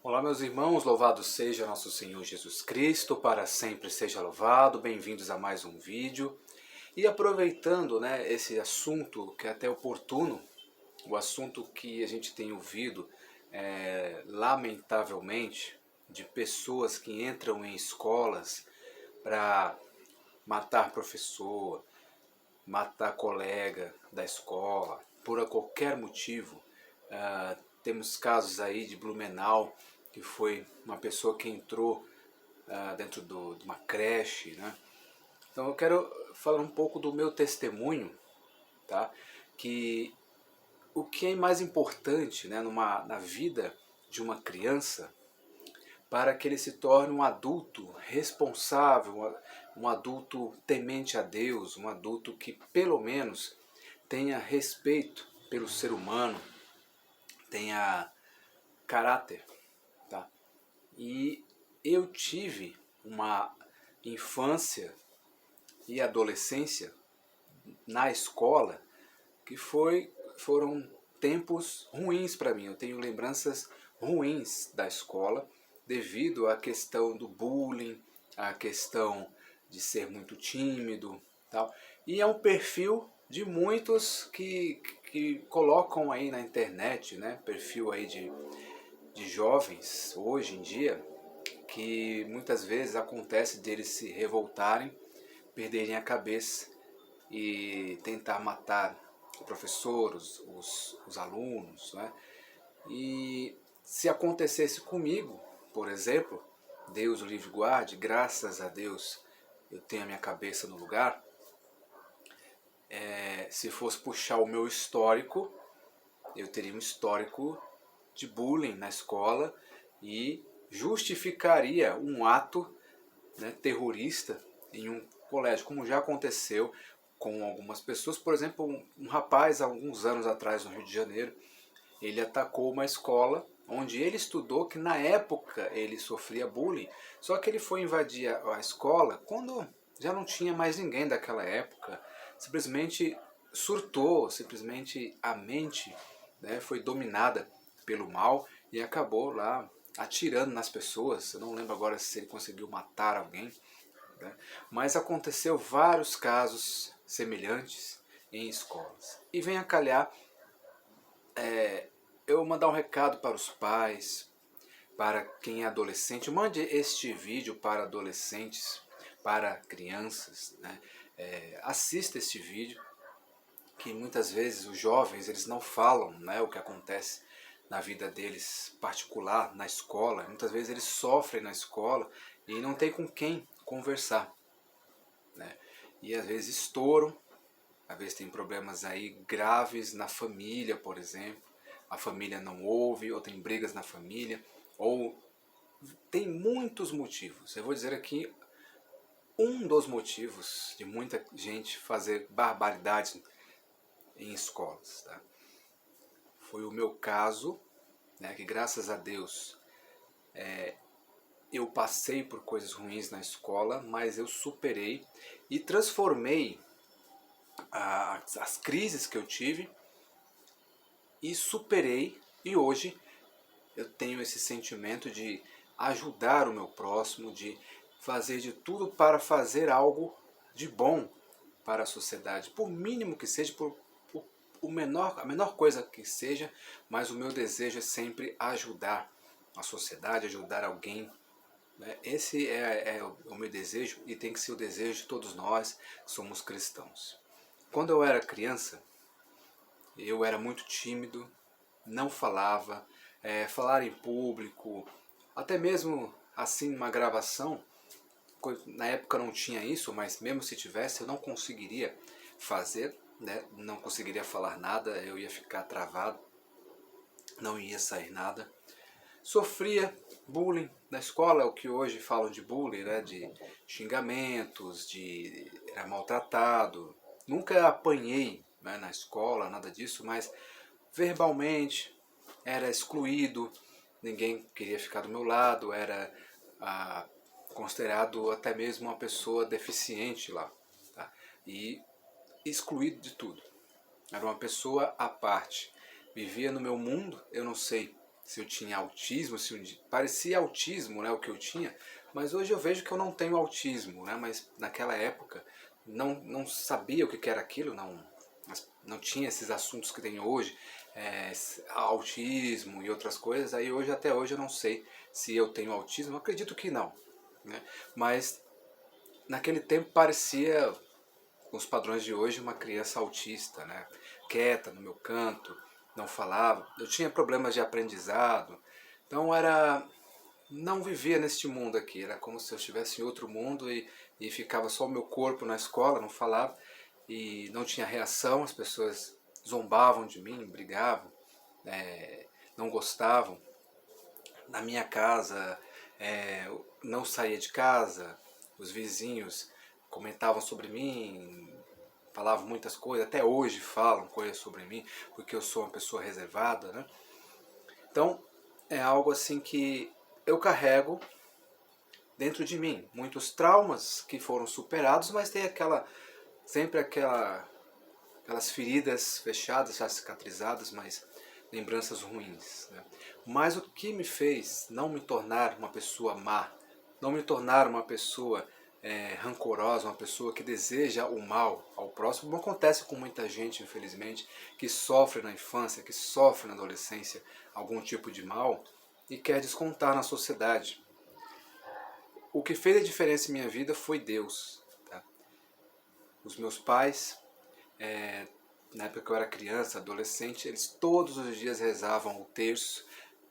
Olá, meus irmãos, louvado seja nosso Senhor Jesus Cristo, para sempre seja louvado. Bem-vindos a mais um vídeo. E aproveitando, esse assunto que é até oportuno, o assunto que a gente tem ouvido, lamentavelmente, de pessoas que entram em escolas para matar professor, matar colega da escola, por qualquer motivo. Temos casos aí de Blumenau, que foi uma pessoa que entrou dentro de uma creche, né? Então eu quero falar um pouco do meu testemunho, tá? Que o que é mais importante, né, na vida de uma criança, para que ele se torne um adulto responsável, um adulto temente a Deus, um adulto que pelo menos tenha respeito pelo ser humano, tenha caráter, tá? E eu tive uma infância e adolescência na escola que foram tempos ruins para mim. Eu tenho lembranças ruins da escola devido à questão do bullying, à questão de ser muito tímido, tal. E é um perfil de muitos que colocam aí na internet, né, perfil aí de jovens hoje em dia, que muitas vezes acontece deles se revoltarem, perderem a cabeça e tentar matar o professor, os alunos, né? E se acontecesse comigo, por exemplo, Deus o livre guarde, graças a Deus eu tenho a minha cabeça no lugar. Se fosse puxar o meu histórico, eu teria um histórico de bullying na escola e justificaria um ato, né, terrorista em um colégio, como já aconteceu com algumas pessoas. Por exemplo, um rapaz, há alguns anos atrás, no Rio de Janeiro, ele atacou uma escola onde ele estudou, que na época ele sofria bullying, só que ele foi invadir a escola quando já não tinha mais ninguém daquela época, simplesmente surtou, simplesmente a mente, né, foi dominada pelo mal e acabou lá atirando nas pessoas. Eu não lembro agora se ele conseguiu matar alguém, né? Mas aconteceu vários casos semelhantes em escolas. E vem a calhar eu mandar um recado para os pais, para quem é adolescente. Mande este vídeo para adolescentes, para crianças, né? Assista este vídeo, que muitas vezes os jovens eles não falam, né, o que acontece na vida deles particular, na escola. Muitas vezes eles sofrem na escola e não tem com quem conversar, né? E às vezes estouram, às vezes tem problemas aí graves na família, por exemplo. A família não ouve, ou tem brigas na família, ou tem muitos motivos. Eu vou dizer aqui um dos motivos de muita gente fazer barbaridades em escolas, tá? Foi o meu caso, né, que graças a Deus eu passei por coisas ruins na escola, mas eu superei e transformei as crises que eu tive e superei, e hoje eu tenho esse sentimento de ajudar o meu próximo, de fazer de tudo para fazer algo de bom para a sociedade, por mínimo que seja, por a menor coisa que seja, mas o meu desejo é sempre ajudar a sociedade, ajudar alguém, né? Esse é o meu desejo e tem que ser o desejo de todos nós que somos cristãos. Quando eu era criança, eu era muito tímido, não falava, falar em público, até mesmo assim numa gravação, na época não tinha isso, mas mesmo se tivesse eu não conseguiria fazer, né? Não conseguiria falar nada, eu ia ficar travado, não ia sair nada. Sofria bullying na escola, o que hoje falam de bullying, né? De xingamentos, era maltratado. Nunca apanhei, né, na escola, nada disso, mas verbalmente era excluído, ninguém queria ficar do meu lado, era considerado até mesmo uma pessoa deficiente lá, tá? E excluído de tudo. Era uma pessoa à parte. Vivia no meu mundo, eu não sei se eu tinha autismo, se parecia autismo, né, o que eu tinha, mas hoje eu vejo que eu não tenho autismo, né, mas naquela época não sabia o que era aquilo, não tinha esses assuntos que tem hoje, autismo e outras coisas, aí hoje até hoje eu não sei se eu tenho autismo, acredito que não, né, mas naquele tempo parecia, com os padrões de hoje, uma criança autista, né? Quieta no meu canto, não falava. Eu tinha problemas de aprendizado, então não vivia neste mundo aqui, era como se eu estivesse em outro mundo e ficava só o meu corpo na escola, não falava e não tinha reação, as pessoas zombavam de mim, brigavam, não gostavam. Na minha casa, não saía de casa, os vizinhos comentavam sobre mim, falavam muitas coisas, até hoje falam coisas sobre mim, porque eu sou uma pessoa reservada, né? Então, é algo assim que eu carrego dentro de mim. Muitos traumas que foram superados, mas tem sempre aquelas feridas fechadas, já cicatrizadas, mas lembranças ruins, né? Mas o que me fez não me tornar uma pessoa má, não me tornar uma pessoa rancorosa, uma pessoa que deseja o mal ao próximo, como acontece com muita gente, infelizmente, que sofre na infância, que sofre na adolescência algum tipo de mal e quer descontar na sociedade. O que fez a diferença em minha vida foi Deus. Tá? Os meus pais, na época que eu era criança, adolescente, eles todos os dias rezavam o terço,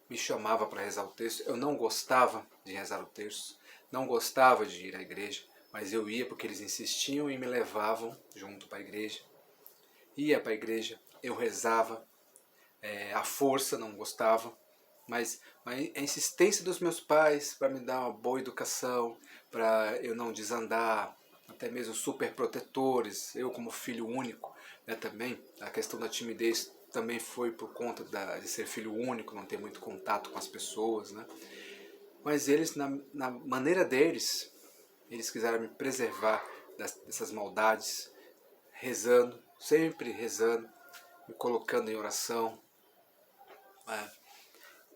me chamava para rezar o terço. Eu não gostava de rezar o terço, não gostava de ir à igreja, mas eu ia porque eles insistiam e me levavam junto para a igreja. Ia para a igreja, eu rezava, à força, não gostava, mas a insistência dos meus pais para me dar uma boa educação, para eu não desandar, até mesmo super protetores, eu como filho único, né, também, a questão da timidez também foi por conta de ser filho único, não ter muito contato com as pessoas, né? Mas eles, na maneira deles, eles quiseram me preservar dessas maldades, rezando, sempre rezando, me colocando em oração, né?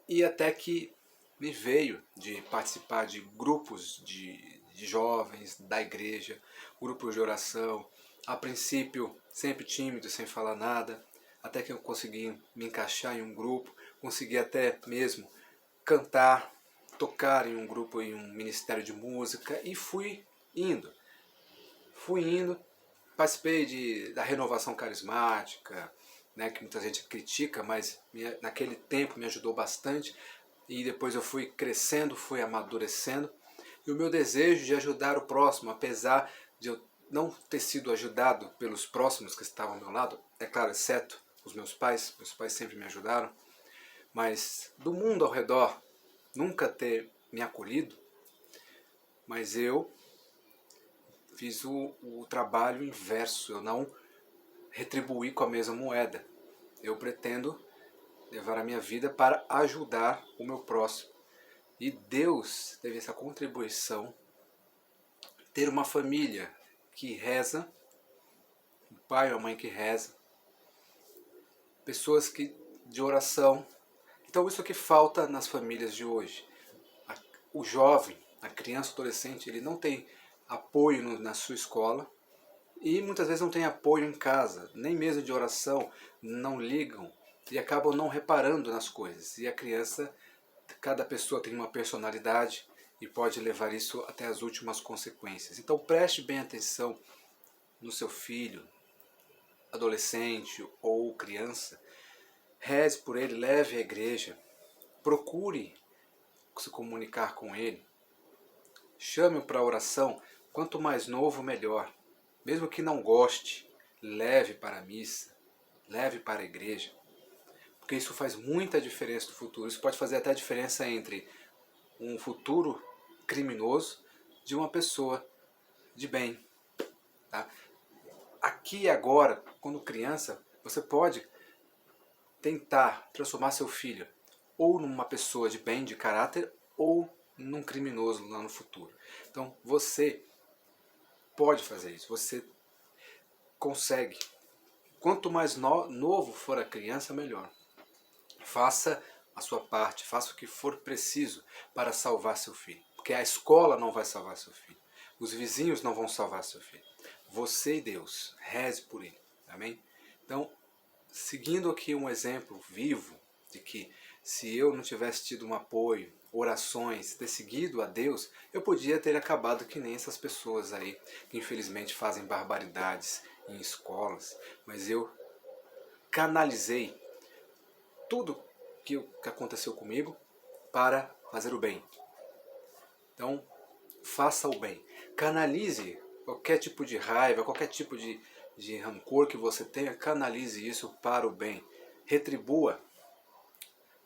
E até que me veio de participar de grupos de jovens da igreja, grupos de oração, a princípio sempre tímido, sem falar nada, até que eu consegui me encaixar em um grupo, consegui até mesmo cantar, tocar em um grupo, em um ministério de música e indo. Fui indo, participei da renovação carismática, né, que muita gente critica, mas naquele tempo me ajudou bastante e depois eu fui crescendo, fui amadurecendo e o meu desejo de ajudar o próximo, apesar de eu não ter sido ajudado pelos próximos que estavam ao meu lado, é claro, exceto os meus pais sempre me ajudaram, mas do mundo ao redor nunca ter me acolhido, mas eu fiz o trabalho inverso, eu não retribuí com a mesma moeda. Eu pretendo levar a minha vida para ajudar o meu próximo. E Deus teve essa contribuição, ter uma família que reza, um pai ou uma mãe que reza, pessoas de oração. Então isso que falta nas famílias de hoje. O jovem, a criança, o adolescente, ele não tem apoio na sua escola e muitas vezes não tem apoio em casa, nem mesmo de oração, não ligam e acabam não reparando nas coisas. E a criança, cada pessoa tem uma personalidade e pode levar isso até as últimas consequências. Então preste bem atenção no seu filho, adolescente ou criança, reze por ele, leve à igreja, procure se comunicar com ele, chame-o para a oração, quanto mais novo melhor. Mesmo que não goste, leve para a missa, leve para a igreja, porque isso faz muita diferença no futuro. Isso pode fazer até a diferença entre um futuro criminoso de uma pessoa de bem. Tá? Aqui e agora, quando criança, você pode tentar transformar seu filho ou numa pessoa de bem, de caráter, ou num criminoso lá no futuro. Então você pode fazer isso, você consegue. Quanto mais novo for a criança, melhor. Faça a sua parte, faça o que for preciso para salvar seu filho. Porque a escola não vai salvar seu filho. Os vizinhos não vão salvar seu filho. Você e Deus, reze por ele. Amém? Então, seguindo aqui um exemplo vivo de que se eu não tivesse tido um apoio, orações, ter seguido a Deus, eu podia ter acabado que nem essas pessoas aí que infelizmente fazem barbaridades em escolas, mas eu canalizei tudo que aconteceu comigo para fazer o bem. Então, faça o bem. Canalize qualquer tipo de raiva, qualquer tipo de rancor que você tenha, canalize isso para o bem. Retribua.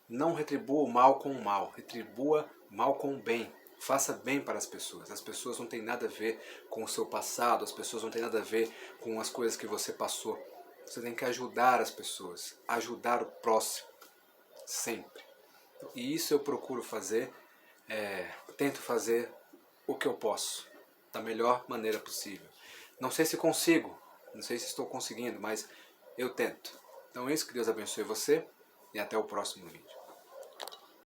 Não retribua o mal com o mal. Retribua o mal com o bem. Faça bem para as pessoas. As pessoas não têm nada a ver com o seu passado. As pessoas não têm nada a ver com as coisas que você passou. Você tem que ajudar as pessoas. Ajudar o próximo. Sempre. E isso eu procuro fazer. Tento fazer o que eu posso. Da melhor maneira possível. Não sei se consigo. Não sei se estou conseguindo. Mas eu tento. Então é isso. Que Deus abençoe você. E até o próximo vídeo.